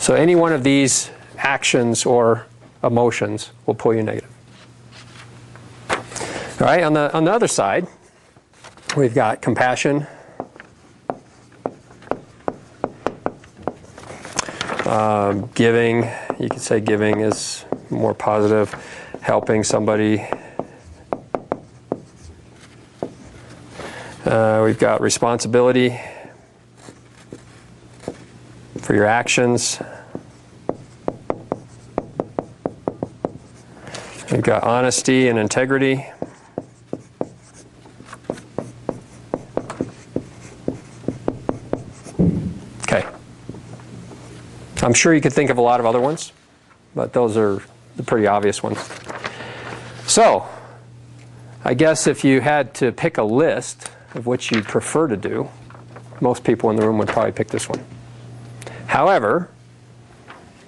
So any one of these actions or emotions will pull you negative. All right, on the other side, we've got compassion, giving. You could say giving is more positive, helping somebody. We've got responsibility for your actions. We've got honesty and integrity. Okay. I'm sure you could think of a lot of other ones, but those are the pretty obvious ones. So, I guess if you had to pick a list of what you'd prefer to do, most people in the room would probably pick this one. However,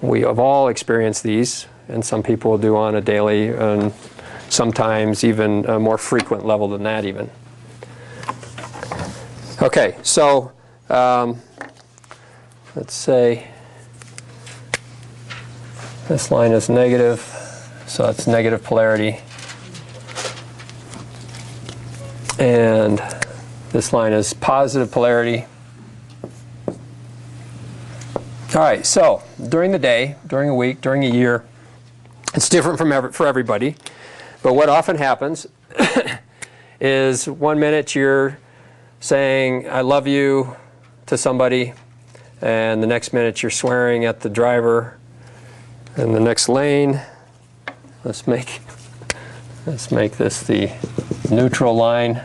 we have all experienced these, and some people do on a daily and sometimes even a more frequent level than that even. Okay, so let's say this line is negative, so it's negative polarity. And this line is positive polarity. All right, so during the day, during a week, during a year, it's different for everybody. But what often happens is 1 minute you're saying, I love you to somebody, and the next minute you're swearing at the driver in the next lane. Let's make this the neutral line.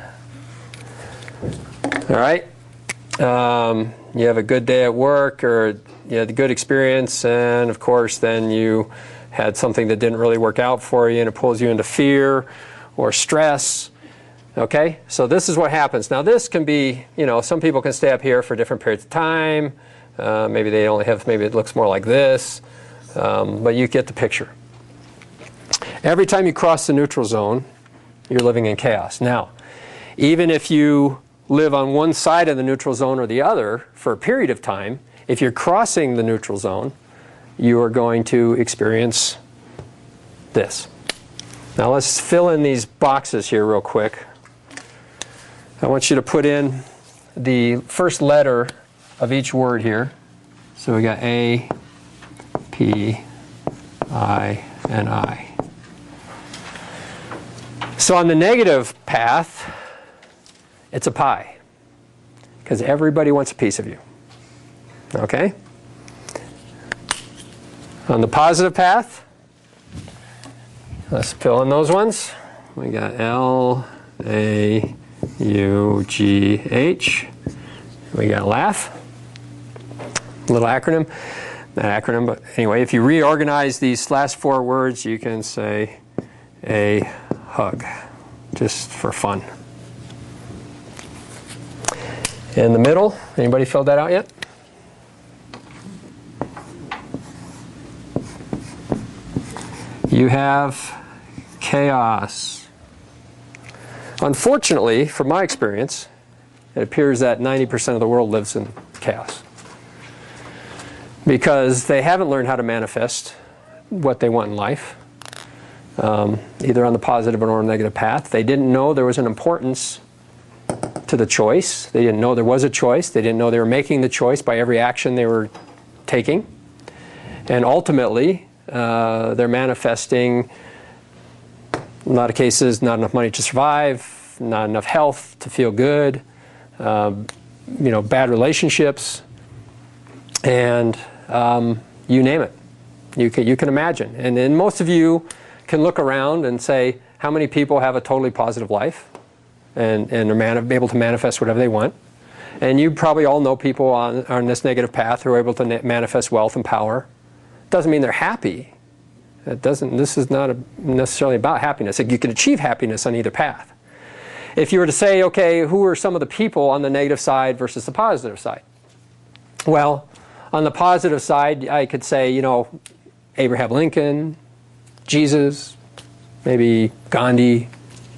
All right. You have a good day at work, or you had a good experience, and of course then you had something that didn't really work out for you, and it pulls you into fear or stress. Okay, so this is what happens. Now this can be, some people can stay up here for different periods of time. Maybe they only have, maybe it looks more like this, but you get the picture. Every time you cross the neutral zone, you're living in chaos. Now, even if you live on one side of the neutral zone or the other for a period of time, if you're crossing the neutral zone, you are going to experience this. Now let's fill in these boxes here real quick. I want you to put in the first letter of each word here. So we got A, P, I, and I. So on the negative path, it's a pie, because everybody wants a piece of you. Okay? On the positive path, let's fill in those ones. We got L, A, U, G, H. We got laugh. Little acronym. Not acronym, but anyway, if you reorganize these last four words, you can say a hug, just for fun. In the middle, anybody filled that out yet? You have chaos. Unfortunately, from my experience, it appears that 90% of the world lives in chaos, because they haven't learned how to manifest what they want in life, either on the positive or negative path. They didn't know there was an importance to the choice. They didn't know there was a choice. They didn't know they were making the choice by every action they were taking. And ultimately, they're manifesting, in a lot of cases, not enough money to survive, not enough health to feel good, bad relationships, and you name it. You can imagine. And then most of you can look around and say, how many people have a totally positive life and are able to manifest whatever they want? And you probably all know people on this negative path who are able to manifest wealth and power. Doesn't mean they're happy. This is not necessarily about happiness. You can achieve happiness on either path. If you were to say, okay, who are some of the people on the negative side versus the positive side? Well, on the positive side, I could say, Abraham Lincoln, Jesus, maybe Gandhi,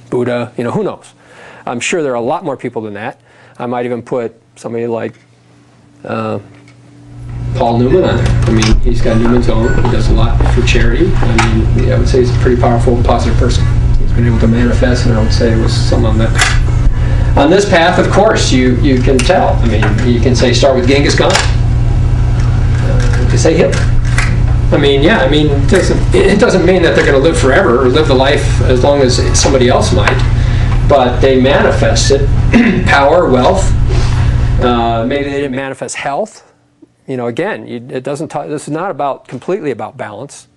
Buddha, who knows? I'm sure there are a lot more people than that. I might even put somebody like Paul Newman on there. I mean, he's got Newman's Own. He does a lot for charity. I mean, I would say he's a pretty powerful, positive person. He's been able to manifest, and I would say it was someone that... On this path, of course, you can tell. I mean, you can say start with Genghis Khan. You can say Hitler. I mean, yeah, I mean, it doesn't mean that they're going to live forever or live the life as long as somebody else might, but they manifest it. Power, wealth. Maybe they didn't manifest health. You know, again, it doesn't talk, this is not completely about balance.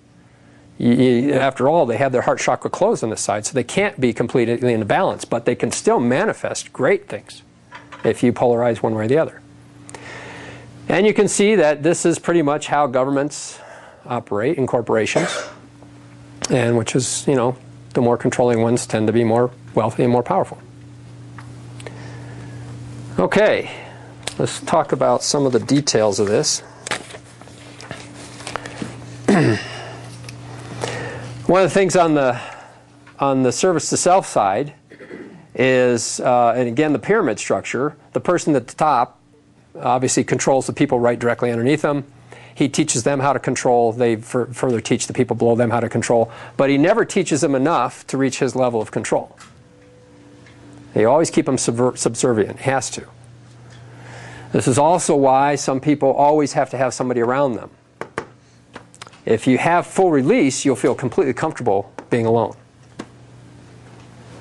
After all, they have their heart chakra closed on this side, so they can't be completely in balance, but they can still manifest great things if you polarize one way or the other. And you can see that this is pretty much how governments operate in corporations, and which is, you know, the more controlling ones tend to be more wealthy and more powerful. Okay, let's talk about some of the details of this. One of the things on the service to self side is, and again, the pyramid structure, the person at the top obviously controls the people right directly underneath them. He teaches them how to control. They further teach the people below them how to control. But he never teaches them enough to reach his level of control. They always keep them subservient. He has to. This is also why some people always have to have somebody around them. If you have full release, you'll feel completely comfortable being alone.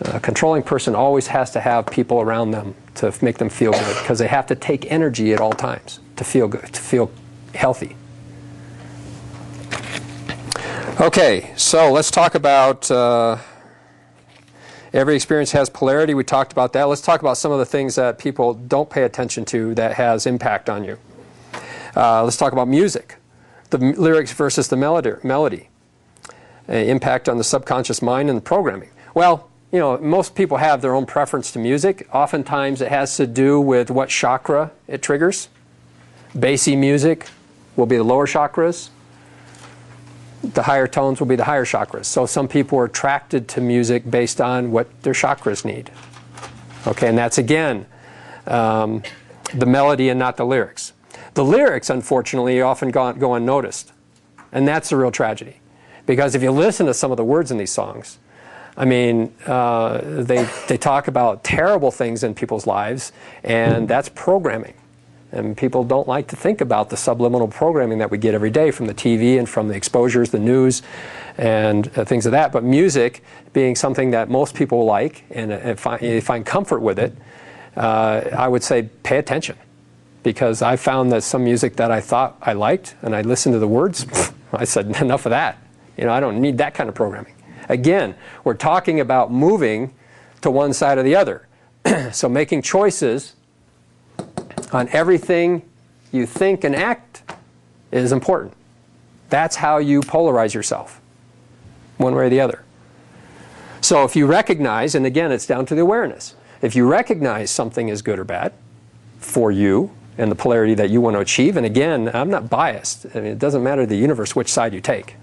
A controlling person always has to have people around them to make them feel good, because they have to take energy at all times to feel good, to feel healthy. Okay, so let's talk about every experience has polarity. We talked about that. Let's talk about some of the things that people don't pay attention to that has impact on you. Let's talk about music. The lyrics versus the melody. Impact on the subconscious mind and the programming. Well, you know, most people have their own preference to music. Oftentimes it has to do with what chakra it triggers. Bassy music will be the lower chakras. The higher tones will be the higher chakras. So some people are attracted to music based on what their chakras need. Okay, and that's again the melody and not the lyrics. The lyrics, unfortunately, often go unnoticed. And that's a real tragedy. Because if you listen to some of the words in these songs, I mean, they talk about terrible things in people's lives, and that's programming. And people don't like to think about the subliminal programming that we get every day from the TV and from the exposures, the news, and things of that. But music, being something that most people like and find comfort with it, I would say pay attention. Because I found that some music that I thought I liked, and I listened to the words, I said, enough of that. You know, I don't need that kind of programming. Again, we're talking about moving to one side or the other. So making choices on everything you think and act is important. That's how you polarize yourself, one way or the other. So if you recognize, and again, it's down to the awareness. If you recognize something is good or bad for you, and the polarity that you want to achieve. And again, I'm not biased. I mean, it doesn't matter to the universe which side you take.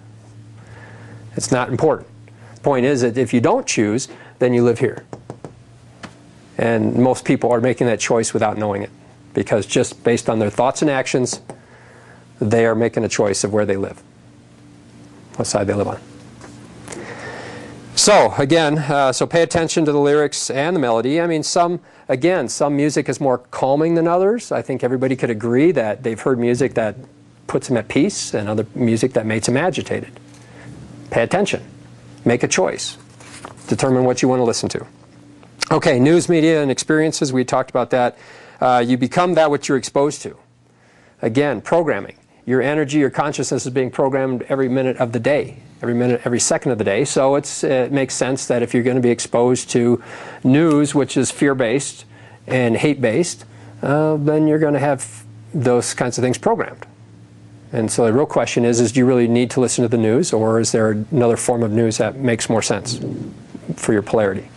It's not important. The point is that if you don't choose, then you live here. And most people are making that choice without knowing it, because just based on their thoughts and actions, they are making a choice of where they live, what side they live on. So again, so pay attention to the lyrics and the melody. I mean, some music is more calming than others. I think everybody could agree that they've heard music that puts them at peace and other music that makes them agitated. Pay attention. Make a choice. Determine what you want to listen to. Okay, news, media, and experiences. We talked about that. You become that which you're exposed to. Again, programming. Your energy, your consciousness is being programmed every minute of the day. Every minute, every second of the day. So it makes sense that if you're going to be exposed to news, which is fear-based and hate-based, then you're going to have those kinds of things programmed. And so the real question is do you really need to listen to the news, or is there another form of news that makes more sense for your polarity?